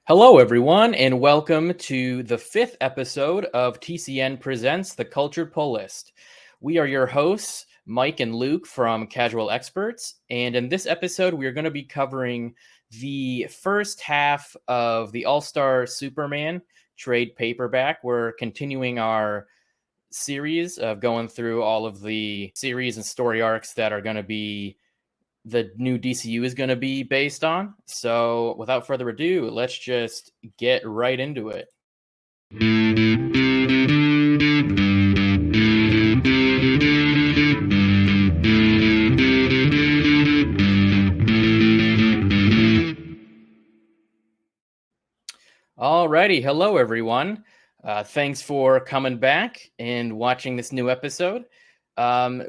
Hello, everyone, and welcome to the fifth episode of TCN Presents The Cultured Pull List. We are your hosts, Mike and Luke from Casual Experts, and in this episode, we are going to be covering the first half of the All-Star Superman trade paperback. We're continuing our series of going through all of the series and story arcs that are going to be the new DCU is going to be based on. So, without further ado, let's just get right into it. Alrighty, hello everyone. Thanks for coming back and watching this new episode. It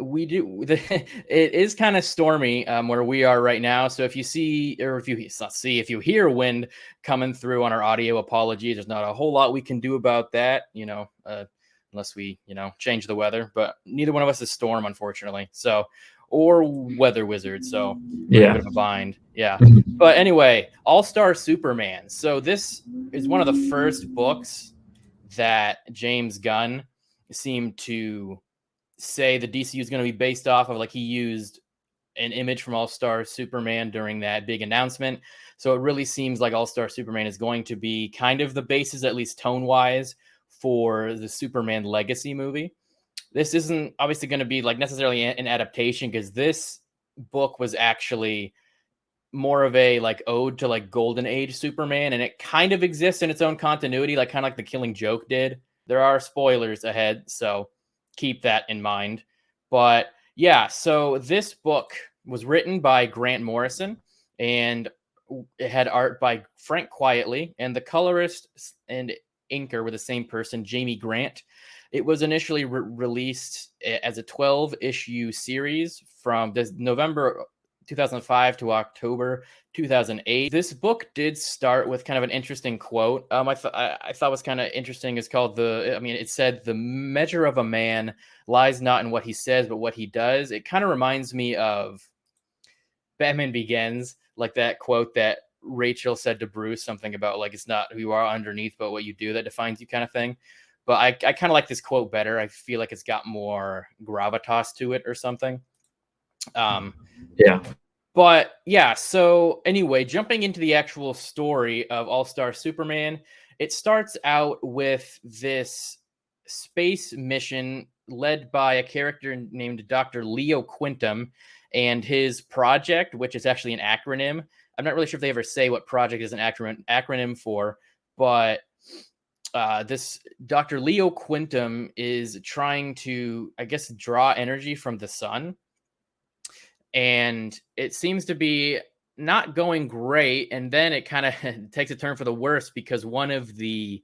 is kind of stormy where we are right now. So if you see, or if you hear wind coming through on our audio, apologies. There's not a whole lot we can do about that, unless we, change the weather. But neither one of us is Storm, unfortunately. So, or Weather Wizard. So we're in a bit of a bind. Yeah. But anyway, All-Star Superman. So this is one of the first books that James Gunn seemed to say the DCU is going to be based off of. Like, he used an image from All-Star Superman during that big announcement. So it really seems like All-Star Superman is going to be kind of the basis, at least tone-wise, for the Superman Legacy movie. This isn't obviously going to be like necessarily an adaptation, because this book was actually more of a like ode to like golden age Superman, and it kind of exists in its own continuity, like kind of like the Killing Joke did. There are spoilers ahead, so keep that in mind. But yeah, so this book was written by Grant Morrison, and it had art by Frank Quietly, and the colorist and inker were the same person, Jamie Grant. It was initially released as a 12-issue series from November 2005 to October 2008. This book did start with kind of an interesting quote. I thought was kind of interesting. It's called it said, "The measure of a man lies not in what he says, but what he does." It kind of reminds me of Batman Begins, like that quote that Rachel said to Bruce, something about like, it's not who you are underneath, but what you do that defines you, kind of thing. But I kind of like this quote better. I feel like it's got more gravitas to it or something. Yeah. But yeah, so anyway, jumping into the actual story of All-Star Superman, it starts out with this space mission led by a character named Dr. Leo Quintum and his project, which is actually an acronym. I'm not really sure if they ever say what project is an acronym for, but this Dr. Leo Quintum is trying to, I guess, draw energy from the sun. And it seems to be not going great. And then it kind of takes a turn for the worse, because one of the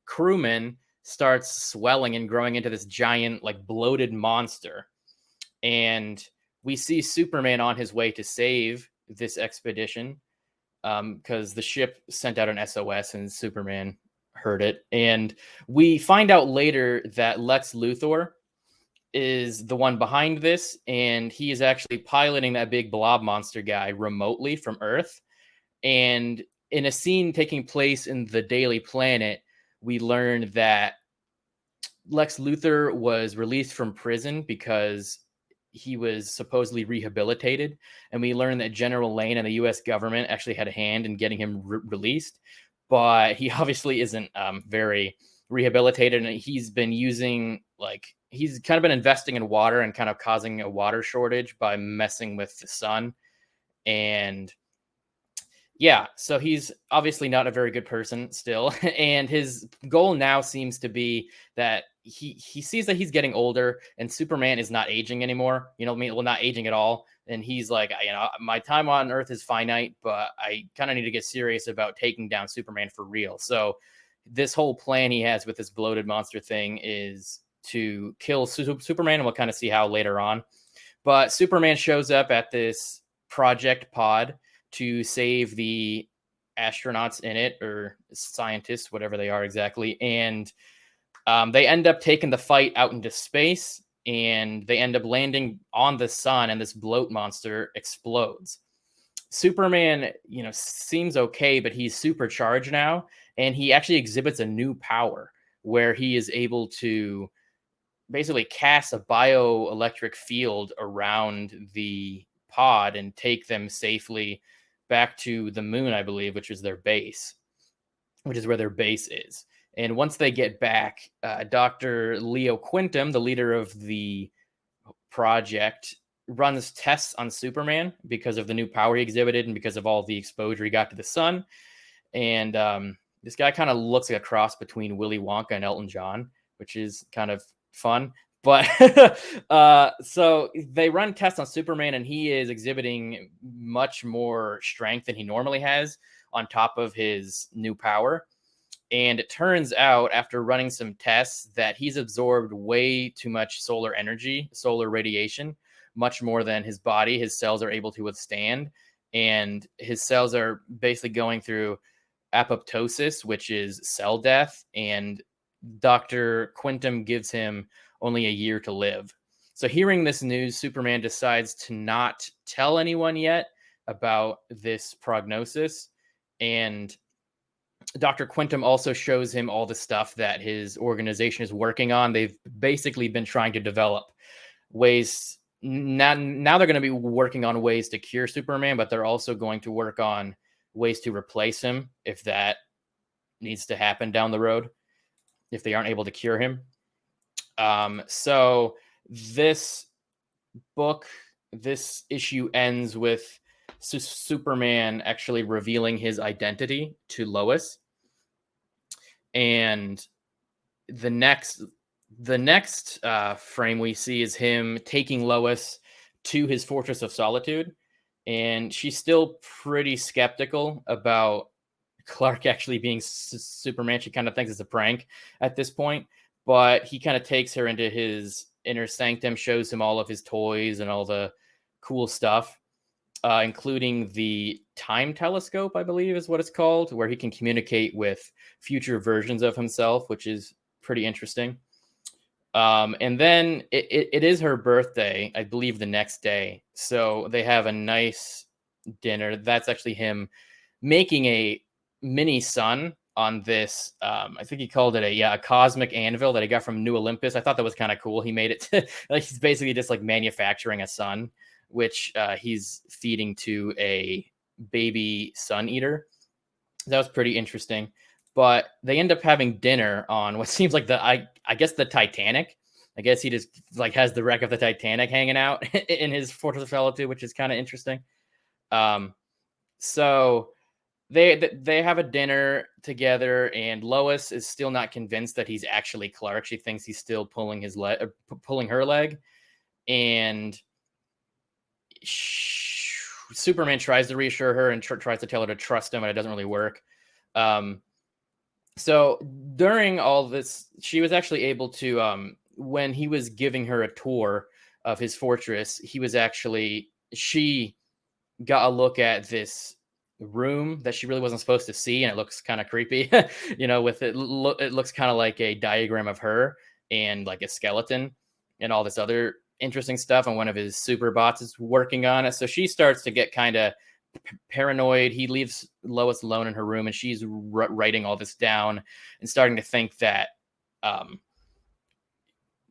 crewmen starts swelling and growing into this giant, like, bloated monster. And we see Superman on his way to save this expedition, because the ship sent out an SOS and Superman heard it. And we find out later that Lex Luthor is the one behind this, and he is actually piloting that big blob monster guy remotely from Earth. And in a scene taking place in the Daily Planet, we learned that Lex Luthor was released from prison because he was supposedly rehabilitated. And we learned that General Lane and the US government actually had a hand in getting him released. But he obviously isn't very rehabilitated, and he's been using, like, he's kind of been investing in water and kind of causing a water shortage by messing with the sun. And yeah, so he's obviously not a very good person still. And his goal now seems to be that he sees that he's getting older, and Superman is not aging anymore. You know what I mean? Well, not aging at all. And he's like, my time on Earth is finite, but I kind of need to get serious about taking down Superman for real. So this whole plan he has with this bloated monster thing is to kill Superman, and we'll kind of see how later on. But Superman shows up at this project pod to save the astronauts in it, or scientists, whatever they are exactly. And they end up taking the fight out into space, and they end up landing on the sun, and this bloat monster explodes. Superman, seems okay, but he's supercharged now, and he actually exhibits a new power where he is able to basically cast a bioelectric field around the pod and take them safely back to the moon, I believe, which is their base, which is where their base is. And once they get back, Dr. Leo Quintum, the leader of the project, runs tests on Superman because of the new power he exhibited and because of all the exposure he got to the sun. And this guy kind of looks like a cross between Willy Wonka and Elton John, which is kind of fun. But so they run tests on Superman, and he is exhibiting much more strength than he normally has on top of his new power. And it turns out, after running some tests, that he's absorbed way too much solar energy, solar radiation, much more than his body, his cells are able to withstand. And his cells are basically going through apoptosis, which is cell death. And Dr. Quintum gives him only a year to live. So, hearing this news, Superman decides to not tell anyone yet about this prognosis. And Dr. Quintum also shows him all the stuff that his organization is working on. They've basically been trying to develop ways. Now they're going to be working on ways to cure Superman, but they're also going to work on ways to replace him if that needs to happen down the road, if they aren't able to cure him. So this book, this issue ends with Superman actually revealing his identity to Lois. And the next frame we see is him taking Lois to his Fortress of Solitude. And she's still pretty skeptical about Clark actually being Superman. She kind of thinks it's a prank at this point. But he kind of takes her into his inner sanctum, shows him all of his toys and all the cool stuff, including the time telescope, I believe is what it's called, where he can communicate with future versions of himself, which is pretty interesting. And then it is her birthday, I believe, the next day. So they have a nice dinner. That's actually him making a mini sun on this. I think he called it a cosmic anvil that he got from New Olympus. I thought that was kind of cool. He made it to, like, he's basically just like manufacturing a sun, which he's feeding to a baby sun eater. That was pretty interesting. But they end up having dinner on what seems like I guess the Titanic. I guess he just like has the wreck of the Titanic hanging out in his Fortress of Solitude, which is kind of interesting. So they have a dinner together, and Lois is still not convinced that he's actually Clark. She thinks he's still pulling his leg, pulling her leg, and Superman tries to reassure her and tries to tell her to trust him, but it doesn't really work. So during all this, she was actually able to, when he was giving her a tour of his fortress, she got a look at this room that she really wasn't supposed to see, and it looks kind of creepy. With it looks kind of like a diagram of her and like a skeleton and all this other interesting stuff, and one of his super bots is working on it. So she starts to get kind of paranoid. He leaves Lois alone in her room, and she's writing all this down and starting to think that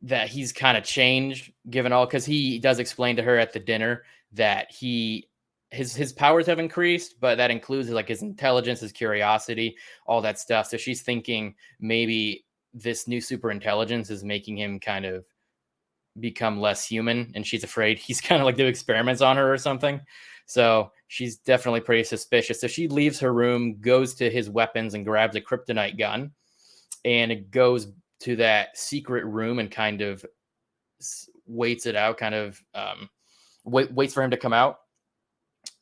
that he's kind of changed, given all, because he does explain to her at the dinner that his powers have increased, but that includes like his intelligence, his curiosity, all that stuff. So she's thinking maybe this new super intelligence is making him kind of become less human, and she's afraid he's kind of like doing experiments on her or something. So she's definitely pretty suspicious. So she leaves her room, goes to his weapons, and grabs a kryptonite gun, and it goes to that secret room and kind of waits it out, kind of waits for him to come out.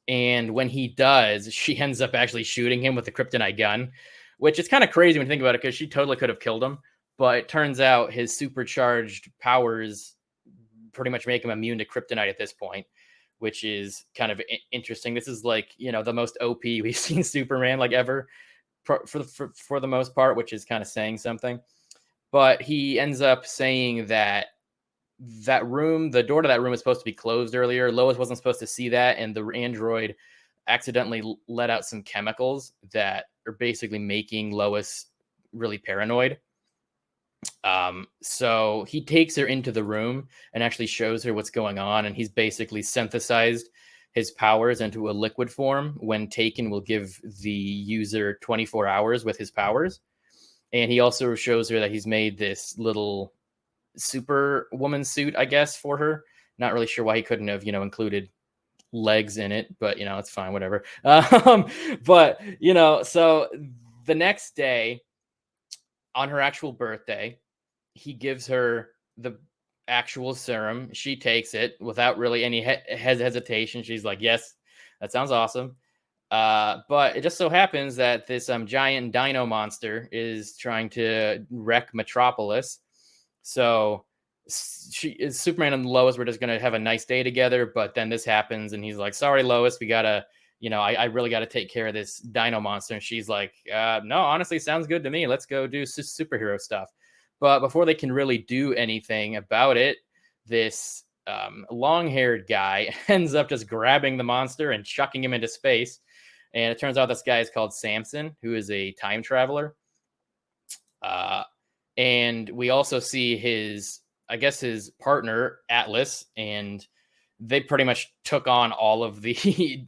And when he does, she ends up actually shooting him with the kryptonite gun, which is kind of crazy when you think about it, because she totally could have killed him. But it turns out his supercharged powers pretty much make him immune to kryptonite at this point, which is kind of interesting. This is like, the most OP we've seen Superman like ever for the most part, which is kind of saying something. But he ends up saying that the door to that room was supposed to be closed earlier. Lois wasn't supposed to see that, and the android accidentally let out some chemicals that are basically making Lois really paranoid. So he takes her into the room and actually shows her what's going on, and he's basically synthesized his powers into a liquid form. When taken, will give the user 24 hours with his powers. And he also shows her that he's made this little superwoman suit, I guess, for her. Not really sure why he couldn't have, included legs in it, but it's fine, whatever. But so the next day, on her actual birthday, he gives her the actual serum. She takes it without really any hesitation. She's like, "Yes, that sounds awesome." But it just so happens that this giant dino monster is trying to wreck Metropolis. So Superman and Lois were just going to have a nice day together, but then this happens, and he's like, "Sorry, Lois, we gotta." I really got to take care of this dino monster. And she's like, no, honestly, sounds good to me. Let's go do superhero stuff. But before they can really do anything about it, this long-haired guy ends up just grabbing the monster and chucking him into space. And it turns out this guy is called Samson, who is a time traveler. And we also see his partner, Atlas, and they pretty much took on all of the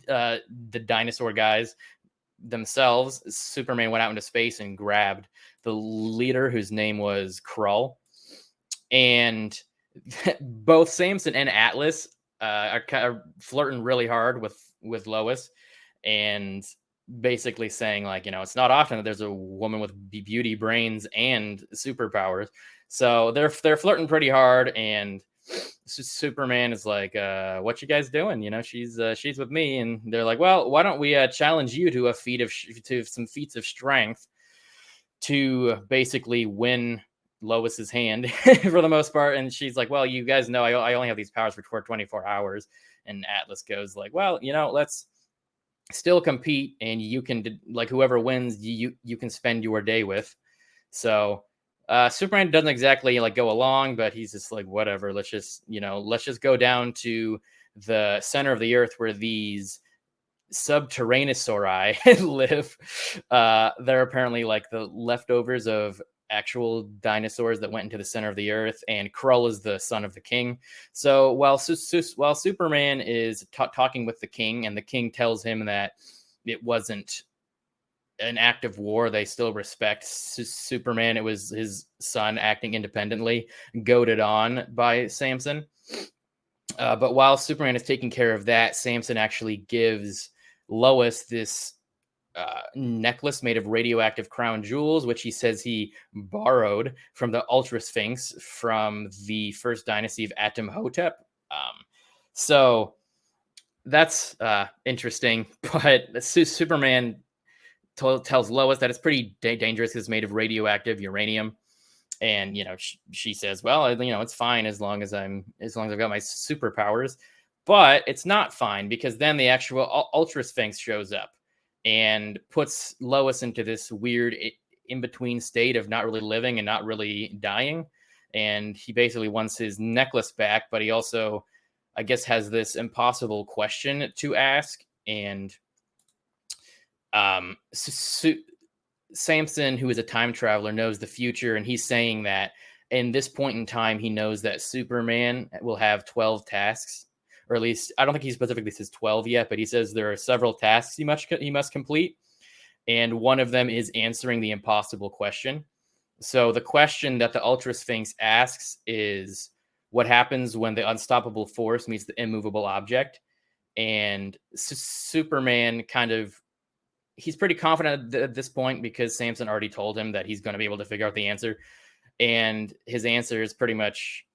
the dinosaur guys themselves. Superman went out into space and grabbed the leader, whose name was Krull. And both Samson and Atlas are kind of flirting really hard with Lois, and basically saying, like, it's not often that there's a woman with beauty, brains, and superpowers. So they're flirting pretty hard, and Superman is like, what you guys doing? She's with me. And they're like, well, why don't we challenge you to some feats of strength to basically win Lois's hand for the most part. And she's like, well, you guys know I only have these powers for 24 hours. And Atlas goes like, well, let's still compete, and you can, like, whoever wins, you can spend your day with. So Superman doesn't exactly like go along, but he's just like, whatever, let's just go down to the center of the earth where these subterraneosauri live. They're apparently like the leftovers of actual dinosaurs that went into the center of the earth, and Krull is the son of the king. So while Superman is talking with the king, and the king tells him that it wasn't an act of war, they still respect Superman. It was his son acting independently, goaded on by Samson. But while Superman is taking care of that, Samson actually gives Lois this necklace made of radioactive crown jewels, which he says he borrowed from the Ultra Sphinx from the first dynasty of Atumhotep. So that's interesting. But Superman tells Lois that it's pretty dangerous because it's made of radioactive uranium. And she says, well, it's fine as long as I've got my superpowers. But it's not fine, because then the actual Ultra Sphinx shows up and puts Lois into this weird in-between state of not really living and not really dying. And he basically wants his necklace back, but he also, I guess, has this impossible question to ask. And Samson, who is a time traveler, knows the future, and he's saying that in this point in time, he knows that Superman will have 12 tasks, or at least I don't think he specifically says 12 yet, but he says there are several tasks he must complete, and one of them is answering the impossible question. So the question that the Ultra Sphinx asks is, what happens when the unstoppable force meets the immovable object? And Superman he's pretty confident at this point, because Samson already told him that he's going to be able to figure out the answer. And his answer is pretty much,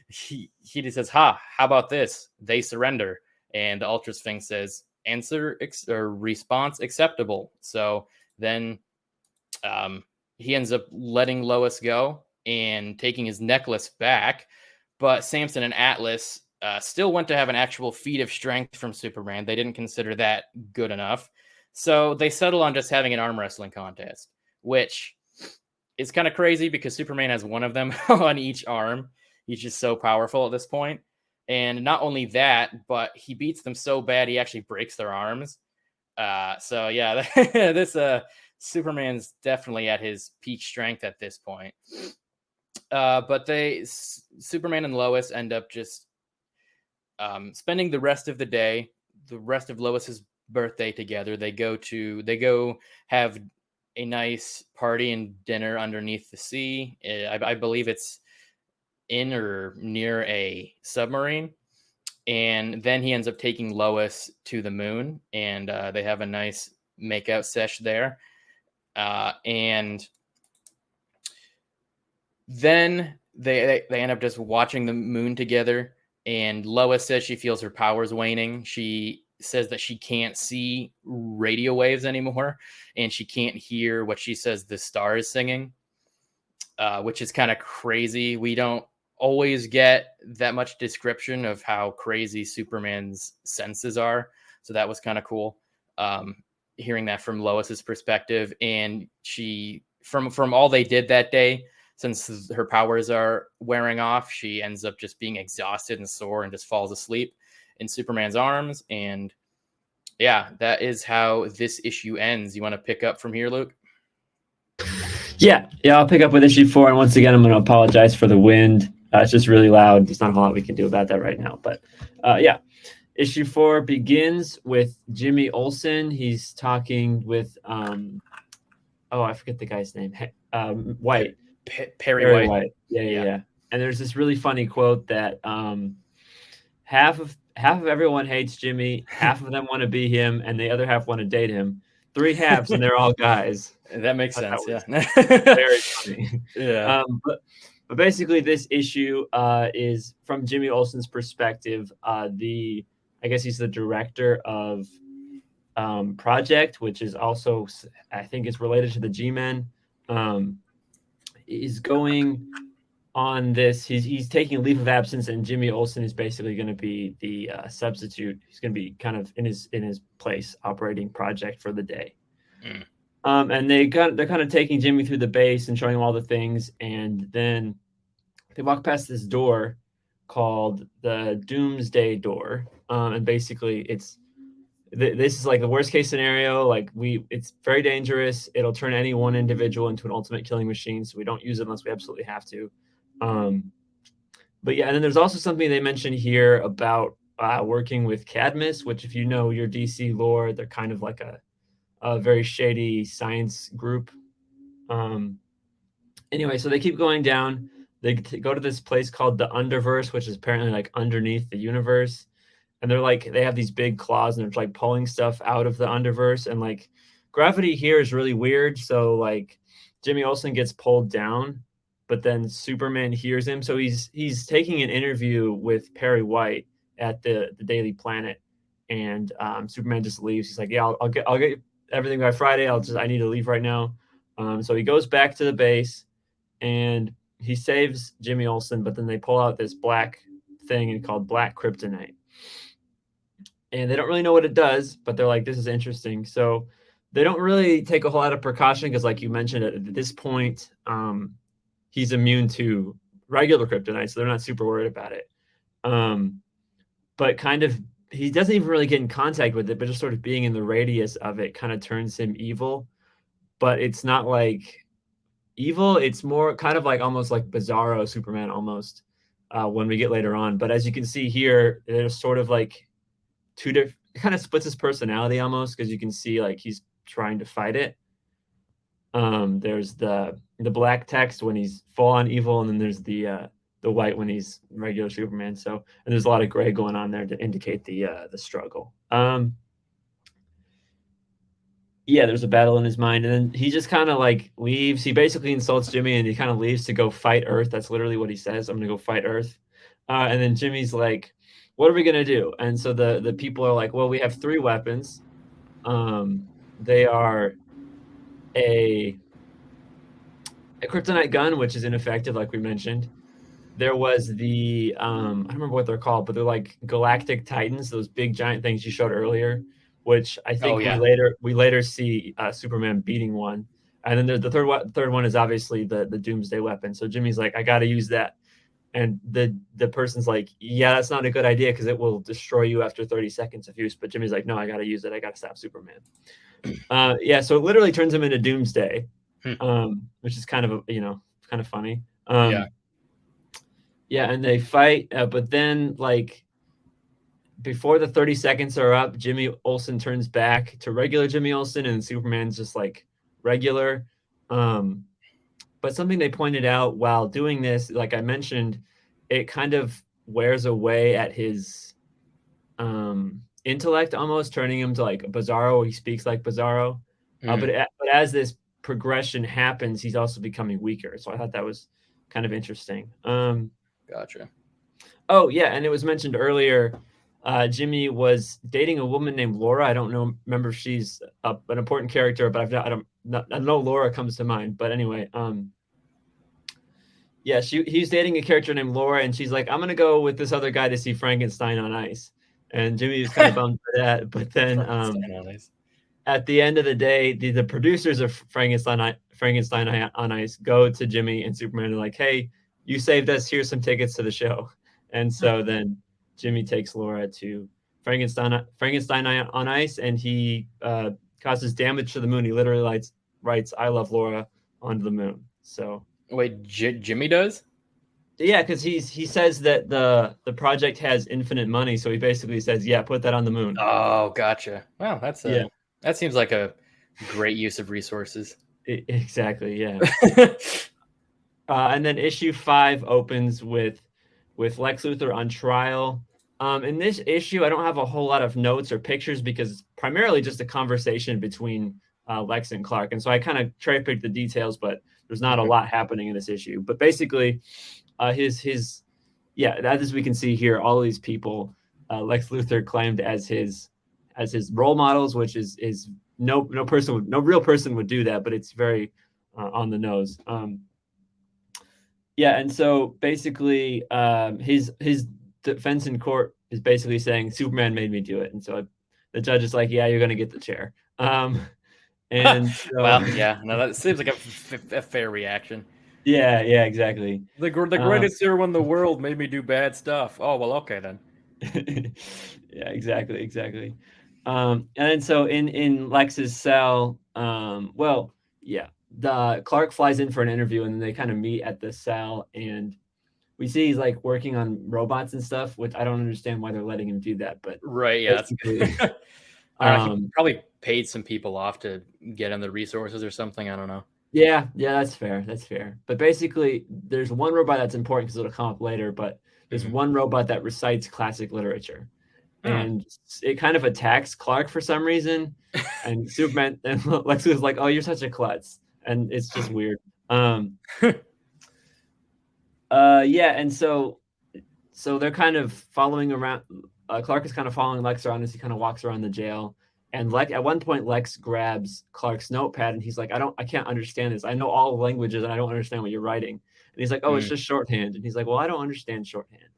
he just says, how about this? They surrender. And the Ultra Sphinx says, response acceptable. So then he ends up letting Lois go and taking his necklace back. But Samson and Atlas still went to have an actual feat of strength from Superman. They didn't consider that good enough. So they settle on just having an arm wrestling contest, which is kind of crazy because Superman has one of them on each arm. He's just so powerful at this point. And not only that, but he beats them so bad he actually breaks their arms. So yeah, this Superman's definitely at his peak strength at this point. But Superman and Lois end up just spending the rest of the day, the rest of Lois's birthday together. They go have a nice party and dinner underneath the sea. I believe it's in or near a submarine. And then he ends up taking Lois to the moon, and they have a nice makeout sesh there. And then they end up just watching the moon together. And Lois says she feels her powers waning. She says that she can't see radio waves anymore, and she can't hear what she says the stars singing, which is kind of crazy. We don't always get that much description of how crazy Superman's senses are, so that was kind of cool. Hearing that from Lois's perspective, and she from all they did that day, since her powers are wearing off, she ends up just being exhausted and sore and just falls asleep in Superman's arms. And yeah, that is how this issue ends. You want to pick up from here, Luke? Yeah, I'll pick up with issue 4, and once again, I'm going to apologize for the wind. It's just really loud. There's not a lot we can do about that right now, but yeah. Issue 4 begins with Jimmy Olsen. He's talking with I forget the guy's name. White. Perry White. Yeah. And there's this really funny quote that half of everyone hates Jimmy, half of them want to be him, and the other half want to date him. 3 halves, and they're all guys. That makes sense. Yeah. Very funny. Yeah. But basically, this issue is from Jimmy Olsen's perspective. I guess he's the director of Project, which is also, I think, it's related to the G-Men. He's going on this. He's taking a leave of absence, and Jimmy Olsen is basically going to be the substitute. He's going to be kind of in his place, operating Project for the day. And they're kind of taking Jimmy through the base and showing him all the things, and then they walk past this door called the Doomsday Door, and basically this is like the worst case scenario. Like it's very dangerous. It'll turn any one individual into an ultimate killing machine, so we don't use it unless we absolutely have to. But yeah, and then there's also something they mentioned here about working with Cadmus, which, if you know your DC lore, they're kind of like a very shady science group. Anyway, so they keep going down. They go to this place called the Underverse, which is apparently like underneath the universe. And they have these big claws, and they're like pulling stuff out of the Underverse. And like gravity here is really weird. So like Jimmy Olsen gets pulled down, but then Superman hears him. So he's taking an interview with Perry White at the Daily Planet, and Superman just leaves. He's like, yeah, I'll get everything by Friday. I need to leave right now. So he goes back to the base, and he saves Jimmy Olsen, but then they pull out this black thing called black kryptonite. And they don't really know what it does, but they're like, this is interesting. So they don't really take a whole lot of precaution because, like you mentioned, at this point, he's immune to regular kryptonite, so they're not super worried about it. But kind of, he doesn't even really get in contact with it, but just sort of being in the radius of it kind of turns him evil. But it's not like evil. It's more kind of like almost like Bizarro Superman almost when we get later on. But as you can see here, there's sort of like two different, kind of splits his personality almost, because you can see like he's trying to fight it. There's the black text when he's full on evil, and then there's the white when he's regular Superman. So, and there's a lot of gray going on there to indicate the struggle. Yeah, there's a battle in his mind, and then he just kind of like leaves. He basically insults Jimmy, and he kind of leaves to go fight Earth. That's literally what he says. I'm gonna go fight Earth. And then Jimmy's like, what are we gonna do? And so the people are like, well, we have 3 weapons. They are a kryptonite gun, which is ineffective, like we mentioned. There was the I don't remember what they're called, but they're like galactic titans, those big giant things you showed earlier, which I think we later see Superman beating one. And then there's the third one is obviously the Doomsday weapon. So Jimmy's like, I got to use that. And the person's like, yeah, that's not a good idea because it will destroy you after 30 seconds of use. But Jimmy's like, no, I got to use it. I got to stop Superman. Yeah, so it literally turns him into Doomsday, Hmm. which is kind of kind of funny. Yeah. Yeah, and they fight, but then like before the 30 seconds are up, Jimmy Olsen turns back to regular Jimmy Olsen, and Superman's just like regular. Um, but something they pointed out while doing this, like I mentioned, it kind of wears away at his intellect, almost turning him to like Bizarro. He speaks like Bizarro, Mm, but as this progression happens, he's also becoming weaker. So I thought that was kind of interesting. gotcha. Oh yeah, and it was mentioned earlier. Jimmy was dating a woman named Laura. I don't know, remember if she's an important character, but I know Laura comes to mind. But anyway, yeah, he's dating a character named Laura, and she's like, I'm gonna go with this other guy to see Frankenstein on Ice. And Jimmy was kind of bummed by that, but then Frankenstein on Ice. at the end of the day, the producers of Frankenstein on Ice go to Jimmy and Superman and like, hey, you saved us. Here's some tickets to the show. And Hmm. so then Jimmy takes Laura to Frankenstein on Ice, and he causes damage to the moon. He literally writes "I love Laura" onto the moon. So Wait, Jimmy does? yeah, because he says that the project has infinite money, so he basically says, yeah, put that on the moon. Oh, gotcha. Well, Yeah, that seems like a great use of resources. exactly. Yeah. And then issue 5 opens with Lex Luthor on trial. In this issue, I don't have a whole lot of notes or pictures because it's primarily just a conversation between Lex and Clark. And so I kind of cherry picked the details, but there's not a Mhm. lot happening in this issue. But basically, his yeah, as we can see here, all of these people Lex Luthor claimed as his role models, which is no real person would do that, but it's very on the nose. Yeah, and so basically, his defense in court is basically saying Superman made me do it, and so the judge is like, "Yeah, you're going to get the chair." And so, Well, yeah, no, that seems like a fair reaction. yeah, exactly. The Um, greatest hero in the world made me do bad stuff. Oh well, okay then. yeah, exactly. And then so in Lex's cell, well, yeah, the Clark flies in for an interview, and then they kind of meet at the cell, and we see he's like working on robots and stuff, which I don't understand why they're letting him do that, but Right? Yeah, that's basically, good. I don't know. He um, probably paid some people off to get him the resources or something. I don't know. yeah, that's fair. But basically, there's one robot that's important because it'll come up later, but there's Mhm. one robot that recites classic literature, Oh. and it kind of attacks Clark for some reason, and Superman and Lex is like, "Oh, you're such a klutz," and it's just weird. Um, yeah, and so they're kind of following around. Clark is kind of following Lex around as he kind of walks around the jail. And at one point, Lex grabs Clark's notepad and he's like, I can't understand this. I know all languages and I don't understand what you're writing." And he's like, "Oh, it's Mm. just shorthand." And he's like, "Well, I don't understand shorthand."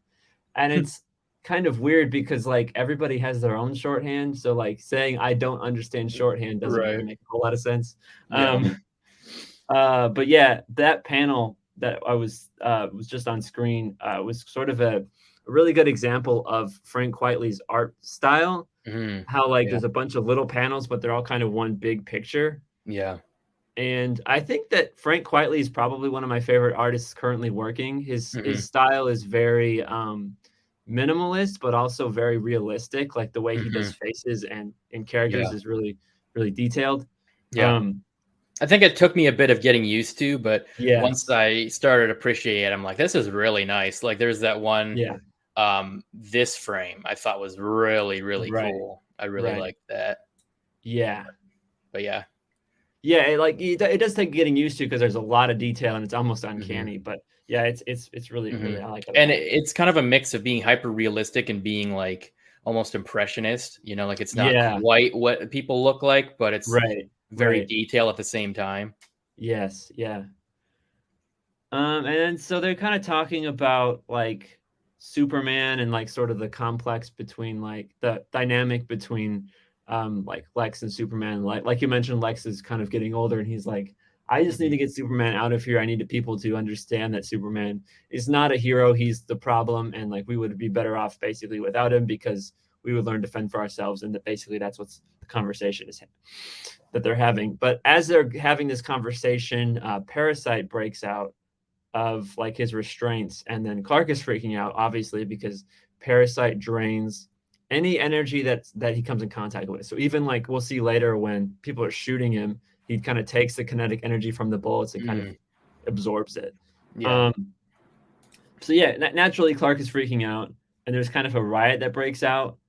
And it's kind of weird because like everybody has their own shorthand. So like saying I don't understand shorthand doesn't really Right. make a whole lot of sense. Yeah. Um, but yeah, that panel that I was just on screen was sort of a really good example of Frank Quitely's art style. Mhm. How like Yeah. there's a bunch of little panels, but they're all kind of one big picture. Yeah. And I think that Frank Quitely is probably one of my favorite artists currently working. His Mhm. style is very minimalist, but also very realistic. Like the way he does Mhm. faces and characters Yeah. is really detailed. Yeah. Um, I think it took me a bit of getting used to, but once yes, I started appreciate it, I'm like, this is really nice. Like there's that one yeah, this frame I thought was really, really right, cool. I really right, liked that. yeah. But yeah. Yeah, it does take getting used to because there's a lot of detail and it's almost Hmm. uncanny. But yeah, it's really Hmm. I like it a And lot. it's kind of a mix of being hyper realistic and being like almost impressionist, like it's not Yeah, quite what people look like, but it's right, very right. detailed at the same time. Yes, yeah. And then so they're kind of talking about like Superman and like sort of the complex between like the dynamic between like Lex and Superman. Like you mentioned, Lex is kind of getting older and he's like, I just need Mhm. to get Superman out of here. I need the people to understand that Superman is not a hero. He's the problem. And like, we would be better off basically without him because we would learn to fend for ourselves. And that basically that's what's the conversation is that they're having. But as they're having this conversation, Parasite breaks out of like his restraints. And then Clark is freaking out, obviously, because Parasite drains any energy that he comes in contact with. So even like we'll see later when people are shooting him, he kind of takes the kinetic energy from the bullets and kind of Mm. absorbs it. Yeah. Um, so yeah, naturally Clark is freaking out, and there's kind of a riot that breaks out.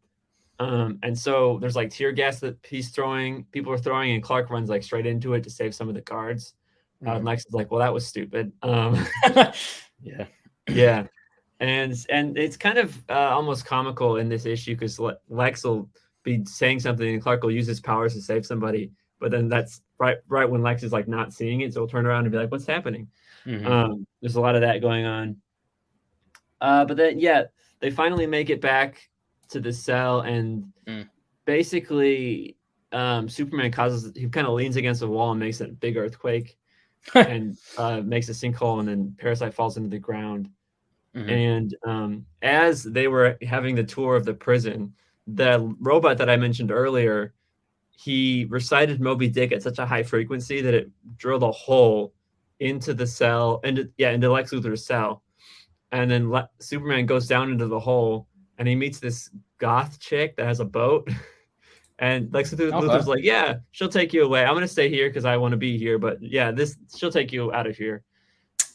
And so there's like tear gas that he's throwing, people are throwing, and Clark runs like straight into it to save some of the guards. Mhm. Lex is like, "Well, that was stupid." Yeah. Yeah, and it's kind of almost comical in this issue because Lex will be saying something and Clark will use his powers to save somebody, but then that's right when Lex is like not seeing it, so he'll turn around and be like, "What's happening?" Mhm. There's a lot of that going on. But then yeah, they finally make it back to the cell, and Mm. basically, Superman causes he kind of leans against a wall and makes a big earthquake and makes a sinkhole, and then Parasite falls into the ground. Mhm. And as they were having the tour of the prison, the robot that I mentioned earlier, he recited Moby Dick at such a high frequency that it drilled a hole into the cell, into Lex Luthor's cell. And then Superman goes down into the hole, and he meets this goth chick that has a boat. And Lex Okay. Luthor's like, "Yeah, she'll take you away. I'm gonna stay here because I want to be here, but yeah, this she'll take you out of here."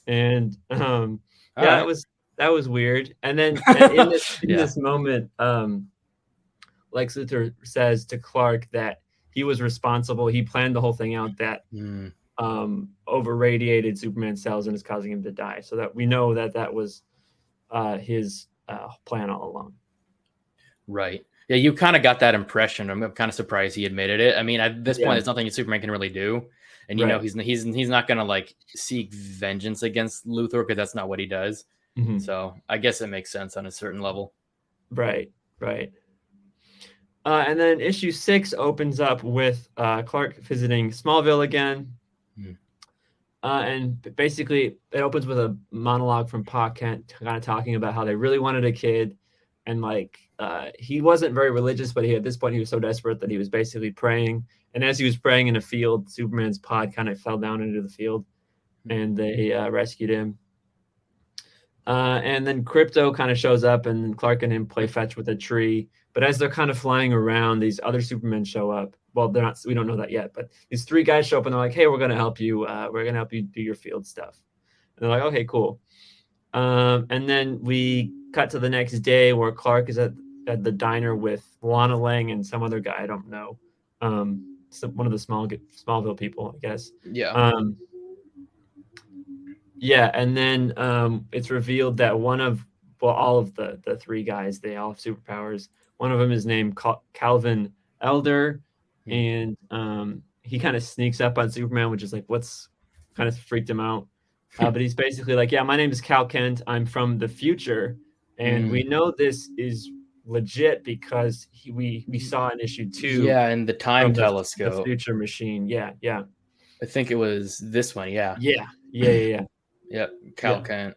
And All yeah, right. that was weird. And then in Yeah. this moment, Lex Luthor says to Clark that he was responsible. He planned the whole thing out that Mm. over radiated Superman cells and is causing him to die. So that we know that that was his plan all along. Right. Yeah, you kind of got that impression. I'm kind of surprised he admitted it. I mean, at this point, Yeah, there's nothing Superman can really do, and right. he's not gonna like seek vengeance against Luthor because that's not what he does. Hmm. So I guess it makes sense on a certain level. Right, right. And then issue 6 opens up with Clark visiting Smallville again. Mm. And basically, it opens with a monologue from Pa Kent, kind of talking about how they really wanted a kid, and like he wasn't very religious, but he at this point he was so desperate that he was basically praying. And as he was praying in a field, Superman's pod kind of fell down into the field, Mm. and they rescued him. And then Crypto kind of shows up, and Clark and him play fetch with a tree. But as they're kind of flying around, these other Supermen show up. Well, they're not. We don't know that yet. But these 3 guys show up, and they're like, "Hey, we're gonna help you. We're gonna help you do your field stuff." And they're like, "Okay, cool." And then we cut to the next day where Clark is at the diner with Lana Lang and some other guy I don't know. One of the Smallville people, I guess. Yeah. Um, Yeah, and then it's revealed that all of the 3 guys, they all have superpowers. One of them is named Calvin Elder, Mm. and he kind of sneaks up on Superman, which is like what's kind of freaked him out. But he's basically like, "Yeah, my name is Cal Kent. I'm from the future, and Mm. we know this is legit because we saw in issue 2 Yeah, and the time from the telescope. future machine." Yeah, yeah, I think it was this one. Yeah. yeah, yeah, yeah, Yep. yeah, Cal Kent.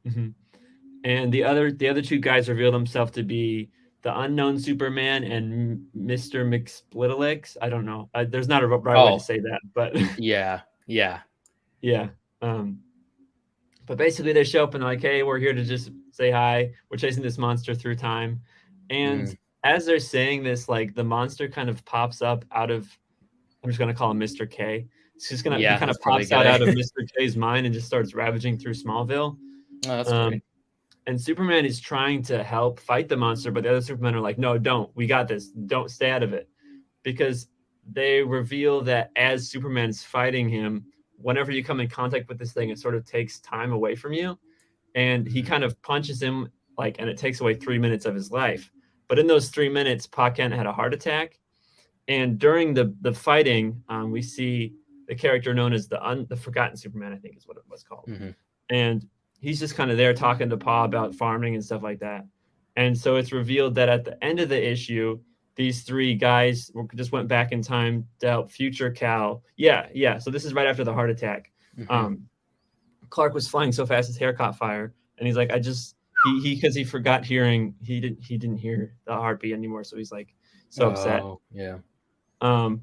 yeah. Mhm. And the other 2 guys reveal themselves to be the unknown Superman and Mr. McSplitalix. I don't know. There's not a right way to Oh, say that, but yeah. Yeah. yeah. Um, but basically, they show up and they're like, "Hey, we're here to just say hi. We're chasing this monster through time." And Mm. as they're saying this, like the monster kind of pops up out of. I'm just gonna call him Mr. K. He Yeah, kind that's of probably a pops good out of idea. Mr. K's mind and just starts ravaging through Smallville. Oh, that's Um, great. and Superman is trying to help fight the monster, but the other Supermen are like, "No, don't. We got this. Don't stay out of it." Because they reveal that as Superman's fighting him, whenever you come in contact with this thing, it sort of takes time away from you. And he Mm. kind of punches him and it takes away 3 minutes of his life. But in those 3 minutes, Pa Kent had a heart attack. And during the fighting, we see the character known as the Forgotten Superman, I think is what it was called, Mhm. and he's just kind of there talking to Pa about farming and stuff like that. And so it's revealed that at the end of the issue, these three guys just went back in time to help future Cal. Yeah. So this is right after the heart attack. Mm-hmm. Clark was flying so fast his hair caught fire, and he's like, I just he because he forgot hearing he didn't hear the heartbeat anymore, so he's like so upset. Oh, yeah.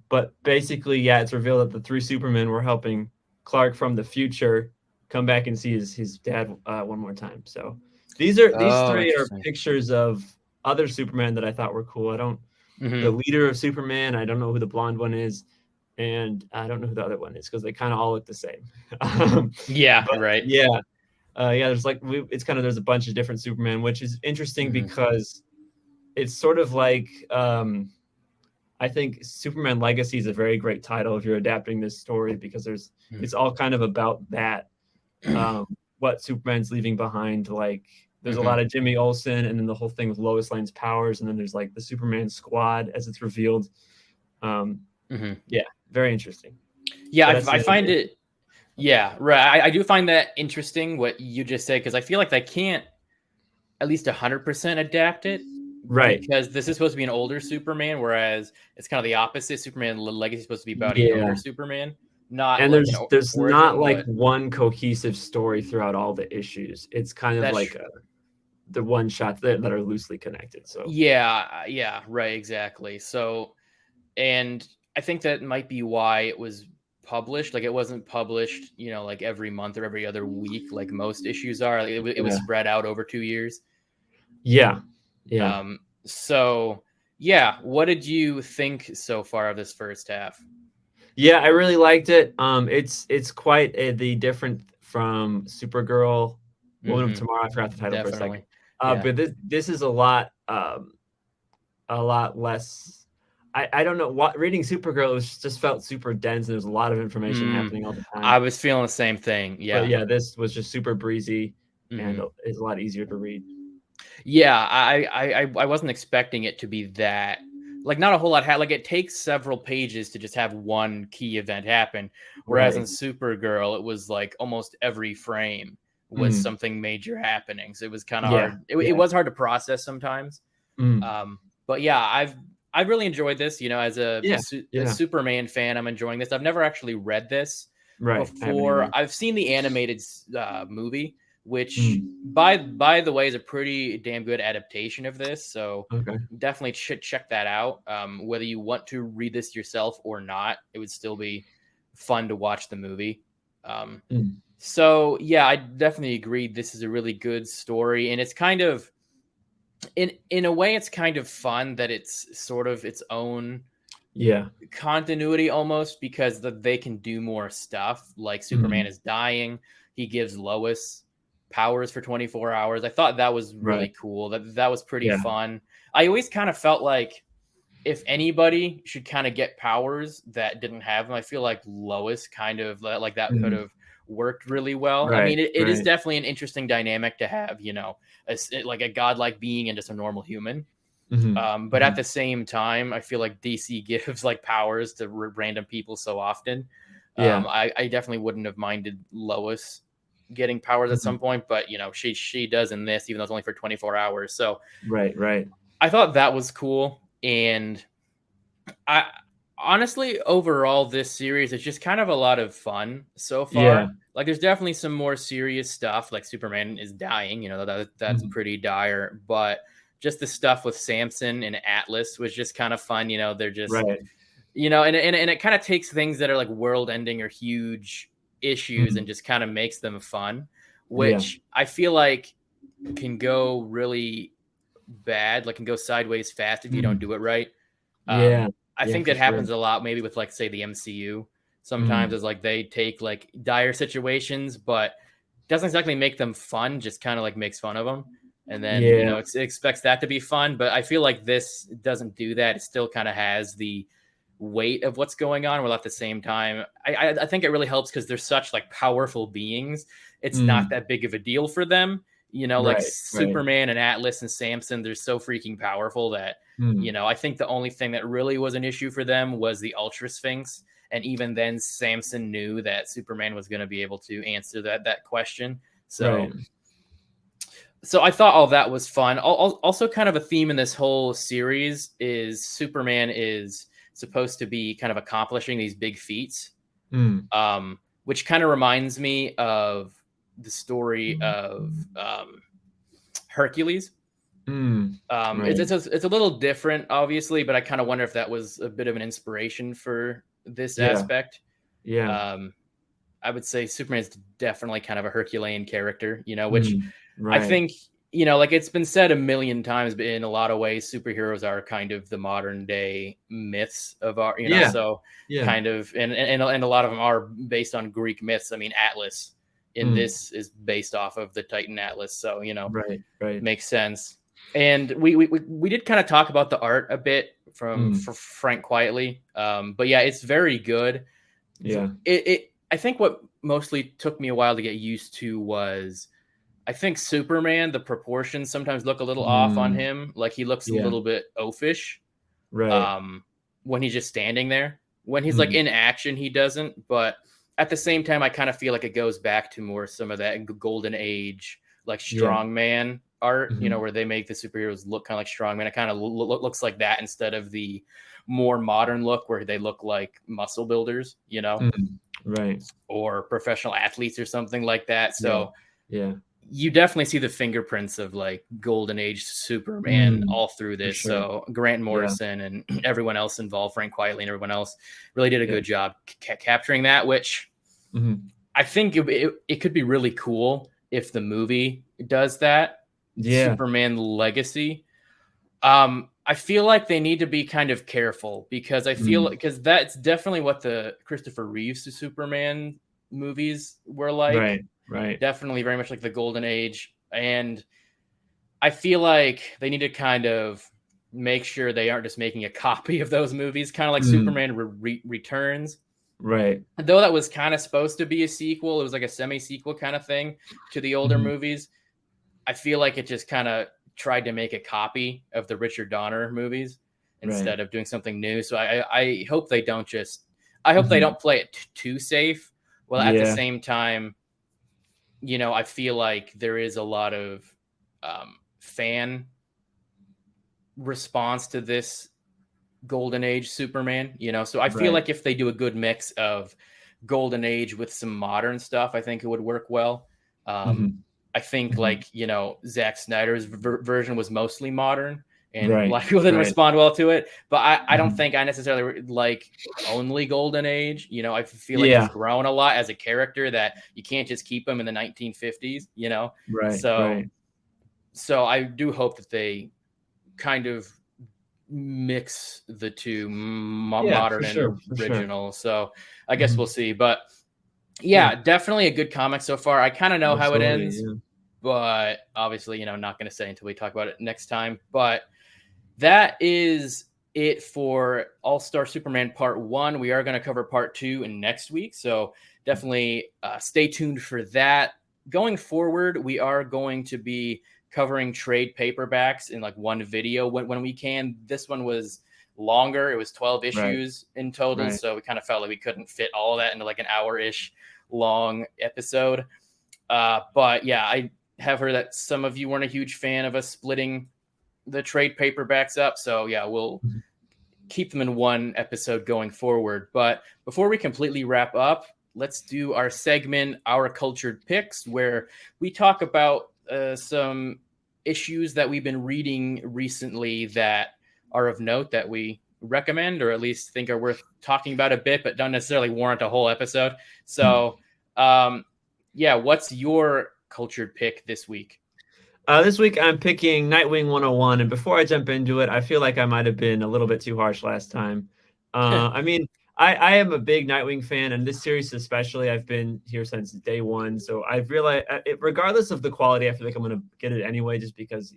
But basically, yeah, it's revealed that the three Supermen were helping Clark from the future come back and see his dad one more time. So these Oh, three are interesting. pictures of other Supermen that I thought were cool. I don't the Mm-hmm. leader of Superman. I don't know who the blonde one is, and I don't know who the other one is because they kind of all look the same. Yeah, But right. yeah, there's like it's kind of there's a bunch of different Supermen, which is interesting Mm-hmm. because it's sort of like I think Superman Legacy is a very great title if you're adapting this story because it's all kind of about that what Superman's leaving behind. Like there's a Mm-hmm. lot of Jimmy Olsen, and then the whole thing with Lois Lane's powers, and then there's like the Superman Squad as it's revealed. Mm-hmm. Yeah, very interesting. Yeah, But that's I the find idea. it. Yeah, right. I do find that interesting what you just said because I feel like they can't at least 100% adapt it Right. because this is supposed to be an older Superman, whereas it's kind of the opposite. Superman Legacy is supposed to be about a younger Yeah. Superman, not And like an there's not origin, like but one cohesive story throughout all the issues. It's kind of that's like the one shots that are loosely connected. So yeah, right, exactly. So, and I think that might be why it was published. Like, it wasn't published, like every month or every other week, like most issues are. Like, it was yeah. spread out over 2 years. Yeah. Yeah. So yeah, what did you think so far of this first half? Yeah, I really liked it. It's quite the different from Supergirl, Woman of Mm-hmm. Tomorrow. I forgot the title for a second. Definitely. Yeah. But this is a lot less. I don't know what reading Supergirl just felt super dense and there's a lot of information Mm, happening all the I time. was feeling the same thing. But Yeah. yeah, this was just super breezy and Hmm. is a lot easier to read. Yeah. I wasn't expecting it to be that. Like, not a whole lot. Like, it takes several pages to just have one key event happen. Whereas in Right. Supergirl, it was like almost every frame was Mm. something major happening. So it was kind of Yeah. hard. It Yeah. was hard to process sometimes. Mm. But yeah, I've really enjoyed this. As Yeah. a Yeah. Superman fan, I'm enjoying this. I've never actually read this Right. I haven't before. either. I've seen the animated movie, which Mm. by the way is a pretty damn good adaptation of this. So Okay. definitely should check that out. Whether you want to read this yourself or not, it would still be fun to watch the movie. Um, Mm. so yeah, I definitely agree. This is a really good story, and it's kind of in a way it's kind of fun that it's sort of its own Yeah. continuity almost because they can do more stuff. Like, Superman Mm. is dying, he gives Lois powers for 24 hours. I thought that was Right. really cool. That was pretty Yeah. fun. I always kind of felt like if anybody should kind of get powers that didn't have them, I feel like Lois kind of like that could Mm. have worked really well. I Right. mean, it is Right. definitely an interesting dynamic to have, like a godlike being and just a normal human. Mhm. But at Mhm. the same time, I feel like DC gives like powers to random people so often. Yeah. I definitely wouldn't have minded Lois getting powers at Mhm. some point, but she does in this, even though it's only for 24 hours. So Right, right. I thought that was cool. And I honestly, overall, this series is just kind of a lot of fun so Yeah. far. Like, there's definitely some more serious stuff, like Superman is dying. That's Mhm. pretty dire. But just the stuff with Samson and Atlas was just kind of fun. They're just Right. and it kind of takes things that are like world-ending or huge issues and Mhm. just kind of makes them fun, Yeah. which I feel like can go really bad, like can go sideways fast if you don't Mhm. do it right. Yeah. I Yeah, think for that sure. happens a lot, maybe with like say the MCU. Sometimes Mm. is like they take like dire situations, but doesn't exactly make them fun. Just kind of like makes fun of them, and then Yeah. it expects that to be fun. But I feel like this doesn't do that. It still kind of has the weight of what's going on, while at the same time, I think it really helps because they're such like powerful beings. It's not Mm. that big of a deal for them. Like Right, right. Superman and Atlas and Samson, they're so freaking powerful that Mm. I think the only thing that really was an issue for them was the Ultra Sphinx. And even then, Samson knew that Superman was going to be able to answer that question. Right. so I thought all that was fun. Also, kind of a theme in this whole series is Superman is supposed to be kind of accomplishing these big feats, Mm. which kind of reminds me of the story of Hercules. Mm. It's, Right. it's a little different, obviously, but I kind of wonder if that was a bit of an inspiration for this Yeah. aspect. Yeah. Um, I would say Superman's definitely kind of a Herculean character, which Mm. I Right. think, like it's been said a million times, but in a lot of ways, superheroes are kind of the modern day myths of our, Yeah. so Yeah. kind of, and a lot of them are based on Greek myths. I mean, Atlas in Mm. this is based off of the Titan Atlas. So, Right. Right. makes sense. And we did kind of talk about the art a bit from Mm. for Frank Quietly. But yeah, it's very good. Yeah. I think what mostly took me a while to get used to was I think Superman, the proportions sometimes look a little off on Mm. him. Like he looks a Yeah. little bit oafish Right. um, when he's just standing there. When he's like Mm. in action, he doesn't. But at the same time, I kind of feel like it goes back to more some of that golden age, like Yeah. strongman art, Mhm. where they make the superheroes look kind of like strongman. It kind of looks like that instead of the more modern look where they look like muscle builders, Mm. Right. or professional athletes or something like that. Yeah. So Yeah. you definitely see the fingerprints of like golden age Superman Mm. all through For this. sure. So Grant Yeah. Morrison and everyone else involved, Frank Quietly and everyone else, really did a Yeah. good job capturing that. Which Mhm. I think it could be really cool if the movie does that. Yeah. Superman Legacy. I feel like they need to be kind of careful because I feel Mm. because that's definitely what the Christopher Reeves Superman movies were like. Right. Right. Definitely very much like the golden age. And I feel like they need to kind of make sure they aren't just making a copy of those movies, kind of like Mm. Superman Returns. Right. Though that was kind of supposed to be a sequel, it was like a semi sequel kind of thing to the older Mhm. movies. I feel like it just kind of tried to make a copy of the Richard Donner movies Right. instead of doing something new. So I hope they don't I hope they Mhm. don't play it too safe. Well, at the Yeah. same time, I feel like there is a lot of fan response to this golden age Superman, So I feel Right. like if they do a good mix of golden age with some modern stuff, I think it would work well. Um, Mhm. I think Mhm. like, Zack Snyder's version was mostly modern and a Right. lot of people didn't Right. respond well to it. But I don't Mhm. think I necessarily like only golden age. I feel like he's Yeah. grown a lot as a character that you can't just keep him in the 1950s. Right. So Right. I do hope that they kind of mix the two, Yeah. For modern sure. and For sure. original. So I guess we'll Mhm. see. But Yeah. yeah, definitely a good comic so far. I kind of know how it Absolutely. ends, Yeah. but obviously, not going to say until we talk about it next time. But that is it for All Star Superman Part 1. We are going to cover Part 2 in next week. So definitely stay tuned for that. Going forward, we are going to be covering trade paperbacks in like one video when we can. This one was longer, it was 12 Right. issues in total. Right. So we kind of felt like we couldn't fit all of that into like an hour ish long episode. But yeah, I have heard that some of you weren't a huge fan of us splitting the trade paperbacks up. So yeah, we'll Mhm. keep them in one episode going forward. But before we completely wrap up, let's do our segment, Our Cultured Picks, where we talk about some issues that we've been reading recently that are of note that we recommend or at least think are worth talking about a bit, but don't necessarily warrant a whole episode. So, yeah, what's your cultured pick this week? This week I'm picking Nightwing 101, and before I jump into it, I feel like I might have been a little bit too harsh last time. I mean, I am a big Nightwing fan, and this series especially, I've been here since day one. So I've realized, regardless of the quality, I feel like I'm going to get it anyway, just because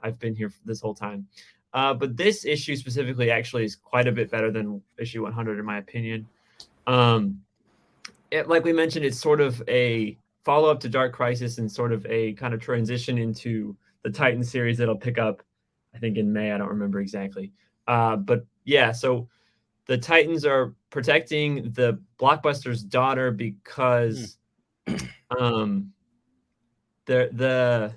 I've been here this whole time. But this issue specifically actually is quite a bit better than issue 100 in my opinion. Um, like we mentioned, it's sort of a follow up to Dark Crisis and sort of a kind of transition into the Titan series that'll pick up, I think, in May. I don't remember exactly. But yeah, so the Titans are protecting the Blockbuster's daughter because um, the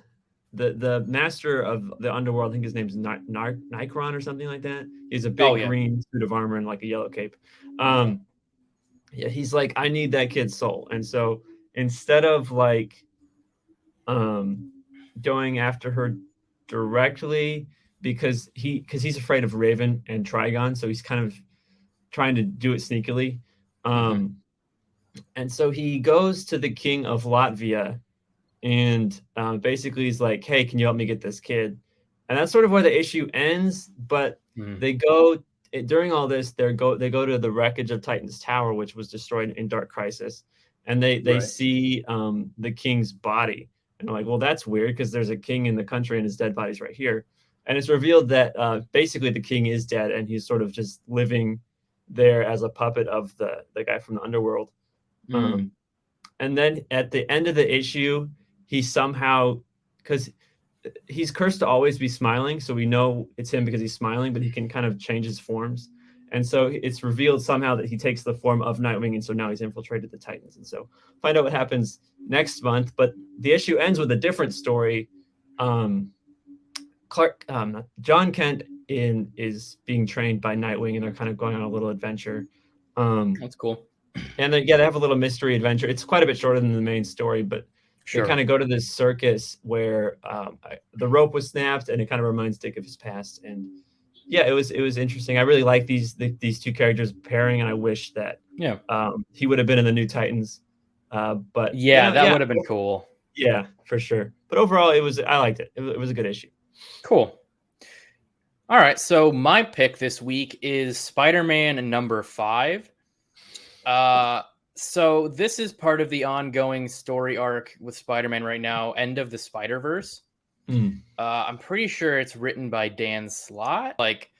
the master of the underworld, I think his name's Nikron or something like that. He's a Oh big yeah. green suit of armor and like a yellow cape. Mhm. Yeah, he's like, I need that kid's soul. And so instead of like um going after her directly, because he's afraid of Raven and Trigon, so he's kind of trying to do it sneakily. Mhm. Um and so he goes to the king of Latvia and basically he's like, "Hey, can you help me get this kid?" And that's sort of where the issue ends. But Mhm. they go during all this. They go to the wreckage of Titan's Tower, which was destroyed in Dark Crisis, and they Right. see the king's body, and they're like, "Well, that's weird because there's a king in the country and his dead body's right here." And it's revealed that basically the king is dead, and he's sort of just living there as a puppet of the guy from the underworld. Mm. Um, and then at the end of the issue, he somehow, because he's cursed to always be smiling, so we know it's him because he's smiling, but he can kind of change his forms. And so it's revealed somehow that he takes the form of Nightwing, and so now he's infiltrated the Titans. And so find out what happens next month. But the issue ends with a different story. Um, John Kent is being trained by Nightwing, and they're kind of going on a little adventure. Um, That's cool. and yeah, they have a little mystery adventure. It's quite a bit shorter than the main story, but they Sure. kind of go to this circus where the rope was snapped, and it kind of reminds Dick of his past. And yeah, it was interesting. I really like these two characters pairing, and I wish that Yeah. he would have been in the New Titans. But you Yeah, know, that yeah, would have been cool. yeah, for sure. But overall, I liked it. It was a good issue. Cool. All right, so my pick this week is Spider-Man number 5. Uh, so this is part of the ongoing story arc with Spider-Man right now, End of the Spider-Verse. Mm. I'm pretty sure it's written by Dan Slott. Like,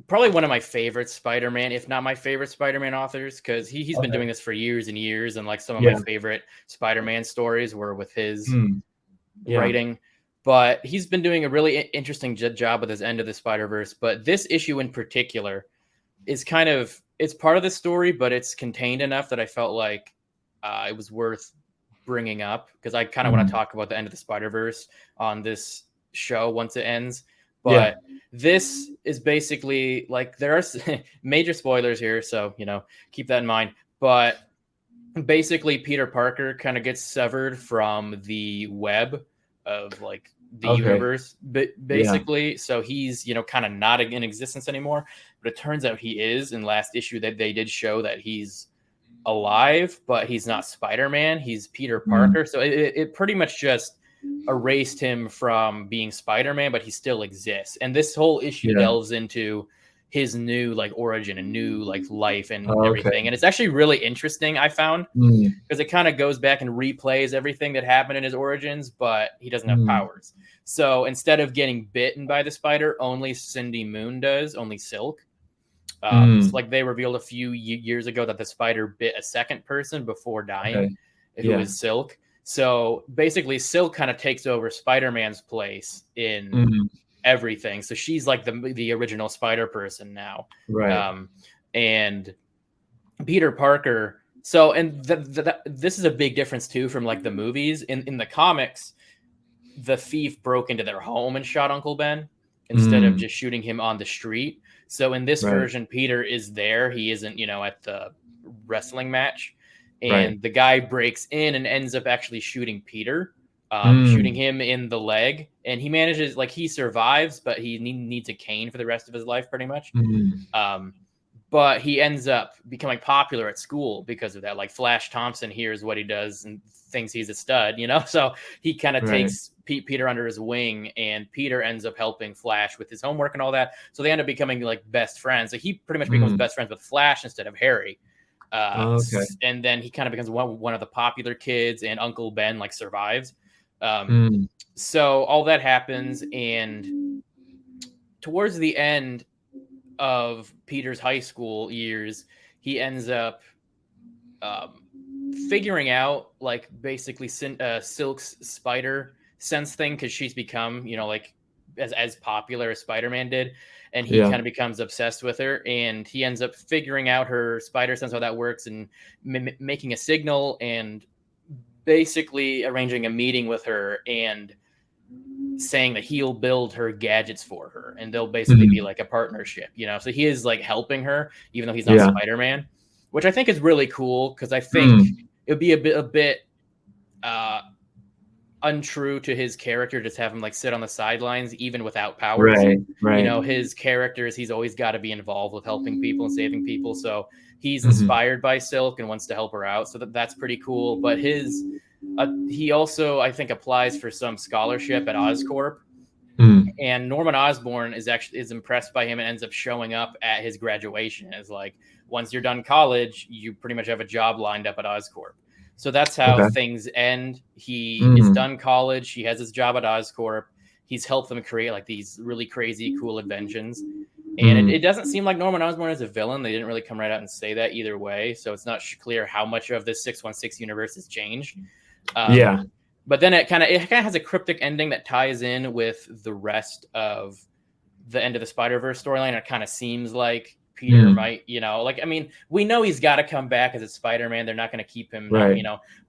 probably one of my favorite Spider-Man, if not my favorite Spider-Man authors, because he's been Okay. doing this for years and years, and like some of my Yeah. favorite Spider-Man stories were with his Mm. Yeah. writing. But he's been doing a really interesting job with his End of the Spider-Verse. But this issue in particular is kind of, it's part of the story, but it's contained enough that I felt like it was worth bringing up, because I kind of want to Mm. talk about the End of the Spider-Verse on this show once it ends. Yeah. But this is basically like, there are major spoilers here, so keep that in mind. But basically, Peter Parker kind of gets severed from the web of like the Okay. universe, but Yeah. basically, so he's kind of not in existence anymore. But it turns out he is. In last issue, that they did show that he's alive, but he's not Spider-Man. He's Peter Mm. Parker. So it pretty much just erased him from being Spider-Man, but he still exists. And this whole issue Yeah. delves into his new like origin and new like life and Okay. everything. And it's actually really interesting, I found, Mm. because it kind of goes back and replays everything that happened in his origins, but he doesn't have Mm. powers. So instead of getting bitten by the spider, only Cindy Moon does, only Silk. So Mm. like they revealed a few years ago that the spider bit a second person before dying, Okay. who Yeah. is Silk. So basically, Silk kind of takes over Spider-Man's place in Mhm. everything. So she's like the original Spider person now, Right. um, and Peter Parker. So and this is a big difference too from like the movies. In the comics, the thief broke into their home and shot Uncle Ben instead of Mm. just shooting him on the street. So in this Right. version, Peter is there. He isn't, at the wrestling match. Right. And the guy breaks in and ends up actually shooting Peter, shooting Mm. him in the leg. And he manages, like, he survives, but he needs a cane for the rest of his life, pretty much. Mhm. Um, but he ends up becoming popular at school because of that. Like Flash Thompson hears what he does and thinks he's a stud, So he kind of Right. takes Peter under his wing, and Peter ends up helping Flash with his homework and all that. So they end up becoming like best friends. So he pretty much becomes Mm. best friends with Flash instead of Harry. Okay. And then he kind of becomes one of the popular kids, and Uncle Ben like survives. Um, Mm. so all that happens, and towards the end of Peter's high school years, he ends up um, figuring out like basically Silk's spider sense thing, because she's become like as popular as Spider-Man did, and he Yeah. kind of becomes obsessed with her, and he ends up figuring out her spider sense, how that works, and making a signal and basically arranging a meeting with her. And saying that he'll build her gadgets for her and they'll basically be Mhm. like a partnership, so he is like helping her even though he's not Yeah. Spider-Man, which I think is really cool because I think Mm. it would be a bit uh untrue to his character just have him like sit on the sidelines even without powers. Right, right. His characters, he's always got to be involved with helping people and saving people, so he's Mhm. inspired by Silk and wants to help her out, so that's pretty cool. But he also, I think, applies for some scholarship at Oscorp, Mm. and Norman Osborn is impressed by him and ends up showing up at his graduation as like, once you're done college, you pretty much have a job lined up at Oscorp. So that's how Okay. things end. He is Mhm. done college. He has his job at Oscorp. He's helped them create like these really crazy, cool inventions. And it Mm. doesn't seem like Norman Osborn is a villain. They didn't really come right out and say that either way. So it's not clear how much of this 616 universe has changed. Um, Yeah. but then it kind of has a cryptic ending that ties in with the rest of the end of the Spider-Verse storyline. It kind of seems like Peter Mm. might, like, I mean, we know he's got to come back as a Spider-Man. They're not going to keep him not, Right.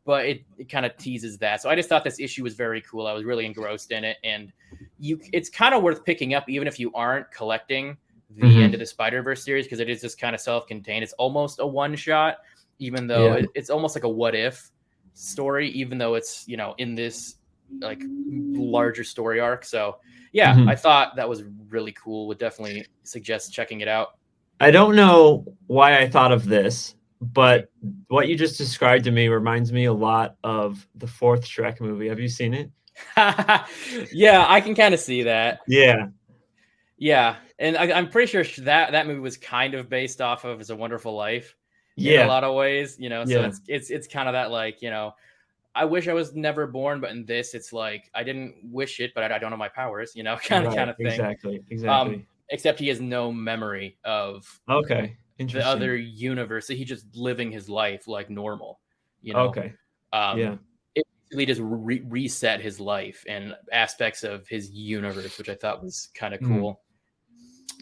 but it kind of teases that. So I just thought this issue was very cool. I was really engrossed in it, and it's kind of worth picking up even if you aren't collecting the end of Mhm. the Spider-Verse series, because it is just kind of self-contained. It's almost a one-shot, even though Yeah. it's almost like a what-if story, even though it's in this like larger story arc. So yeah, I Mhm. thought that was really cool. Would definitely suggest checking it out. I don't know why I thought of this, Mhm. but what you just described to me reminds me a lot of the 4th Shrek movie. Have you seen it? Yeah, I can kind of see that. Yeah. Yeah, and I'm pretty sure that movie was kind of based off of "It's a Wonderful Life" in a Yeah. lot of ways. So Yeah. it's kind of that, like, I wish I was never born, but in this, it's like I didn't wish it, but I don't have my powers. Kind Right. of thing. Exactly. Exactly. Except he has no memory of Okay. the Interesting. other universe. So he's just living his life like normal. You know, Okay. um, Yeah. it basically just reset his life and aspects of his universe, which I thought was kind of Mm. cool.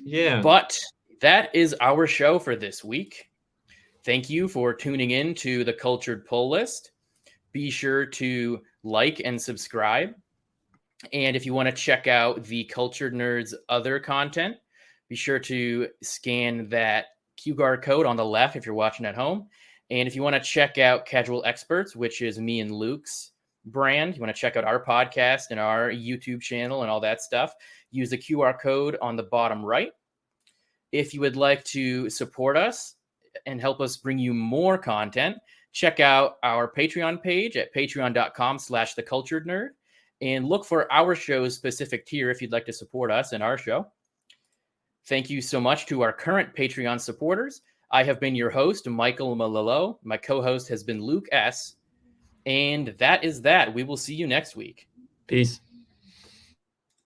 Yeah. But that is our show for this week. Thank you for tuning in to the Cultured Pull List. Be sure to like and subscribe. And if you want to check out the Cultured Nerds' other content, be sure to scan that QR code on the left if you're watching at home. And if you want to check out Casual Experts, which is me and Luke's brand, you want to check out our podcast and our YouTube channel and all that stuff, use the QR code on the bottom right. If you would like to support us and help us bring you more content, check out our Patreon page at patreon.com/theculturednerd and look for our show's specific tier if you'd like to support us and our show. Thank you so much to our current Patreon supporters. I have been your host, Michael Malillo. My co-host has been Luke S. And that is that. We will see you next week. Peace.